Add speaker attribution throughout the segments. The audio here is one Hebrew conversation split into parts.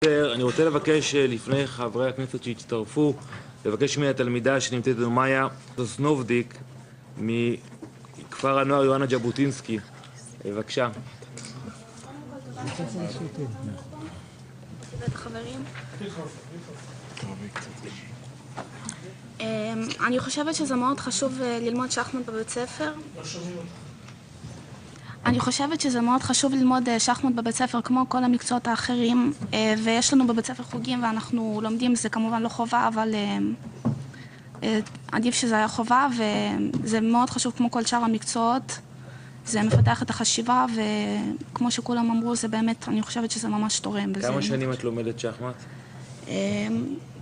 Speaker 1: הספר. אני רוצה לבקש לפני חברי הכנסת שהצטרפו, לבקש מהתלמידה שנמצאת איתנו מאיה סוסנובדיק מכפר הנוער יוהנה ז'בוטינסקי. בבקשה.
Speaker 2: אני חושבת שזה מאוד חשוב ללמוד שחמט בבית ספר. אני חושבת שזה מאוד חשוב ללמוד שחמט בבית ספר כמו כל המקצועות האחרים, ויש לנו בבית ספר חוגים ואנחנו לומדים, זה כמובן לא חובה, אבל עדיף שזה היה חובה, וזה מאוד חשוב כמו כל שאר המקצועות. זה מפתח את החשיבה, וכמו שכולם אמרו, זה באמת, אני חושבת שזה ממש תורם.
Speaker 1: כמה שנים את לומדת שחמט?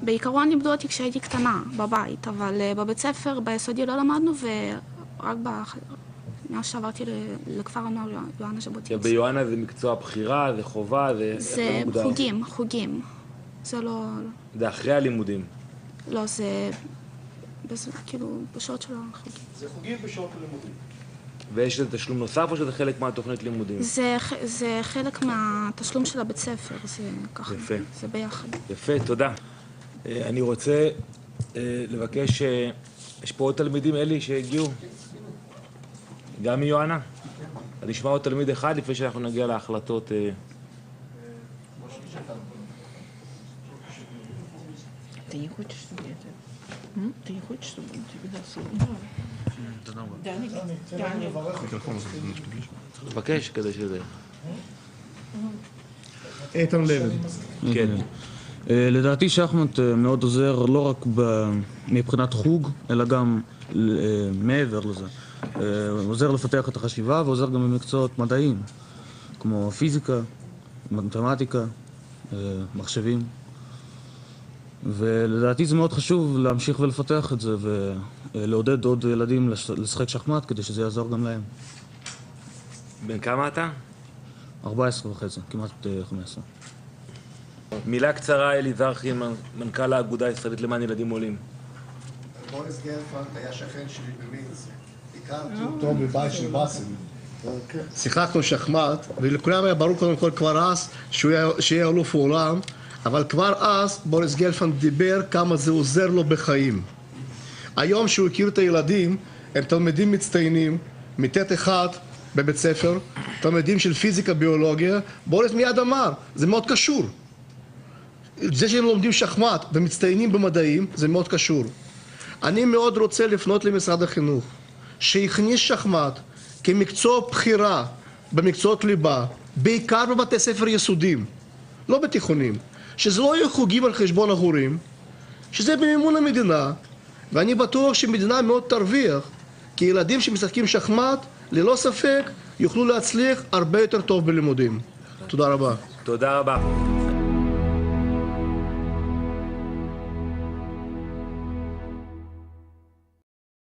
Speaker 2: בעיקרון לימדו אותי כשהייתי קטנה בבית, אבל בבית ספר, ביסודי לא למדנו, ורק מאז שעברתי לכפר הנוער יוהנה ז'בוטינסקי.
Speaker 1: ביוהנה זה מקצוע בחירה, זה חובה,
Speaker 2: זה חוגים. זה לא...
Speaker 1: זה אחרי הלימודים.
Speaker 2: לא, זה כאילו בשעות של החוגים.
Speaker 3: זה חוגים בשעות הלימודים.
Speaker 1: ויש לזה תשלום נוסף או שזה חלק מהתוכנית לימודים?
Speaker 2: זה חלק מהתשלום של הבית ספר, זה ככה.
Speaker 1: יפה.
Speaker 2: זה ביחד.
Speaker 1: יפה, תודה. אני רוצה לבקש, יש פה עוד תלמידים, אלי, שהגיעו? גם מיוהנה? אז נשמע עוד תלמיד אחד לפני שאנחנו נגיע להחלטות.
Speaker 4: Ты не хочешь, чтобы я это... Ты не хочешь, чтобы он тебе дал слово?
Speaker 1: לבקש כדי שזה...
Speaker 3: איתן לוי.
Speaker 1: כן.
Speaker 5: לדעתי שחמט מאוד עוזר לא רק מבחינת חוג, אלא גם מעבר לזה. עוזר לפתח את החשיבה ועוזר גם במקצועות מדעיים, כמו פיזיקה, מתמטיקה, מחשבים. ולדעתי זה מאוד חשוב להמשיך ולפתח את זה ולעודד עוד ילדים לשחק שחמט כדי שזה יעזור גם להם.
Speaker 1: בן כמה אתה?
Speaker 5: 14 וחצי, כמעט 15.
Speaker 1: מילה קצרה, אלי זרחי, מנכ"ל האגודה הישראלית למען ילדים עולים.
Speaker 6: בוריס גלפנד היה שכן שלי במינץ. הכרתי אותו בבית של באסל. שיחקנו שחמט, ולכולם היה ברור קודם כל כבר אז שיהיה אלוף העולם, אבל כבר אז בוריס גלפנד דיבר כמה זה עוזר לו בחיים. היום שהוא הכיר את הילדים, הם תלמידים מצטיינים, מתת אחד בבית ספר, תלמידים של פיזיקה, ביולוגיה, בוריס מיד אמר, זה מאוד קשור. זה שהם לומדים שחמט ומצטיינים במדעים, זה מאוד קשור. אני מאוד רוצה לפנות למשרד החינוך, שיכניס שחמט כמקצוע בחירה במקצועות ליבה, בעיקר בבתי ספר יסודיים, לא בתיכונים, שזה לא יהיו חוגים על חשבון ההורים, שזה במימון המדינה, ואני בטוח שמדינה מאוד תרוויח, כי ילדים שמשחקים שחמט, ללא ספק, יוכלו להצליח הרבה יותר טוב בלימודים. תודה רבה.
Speaker 1: תודה רבה.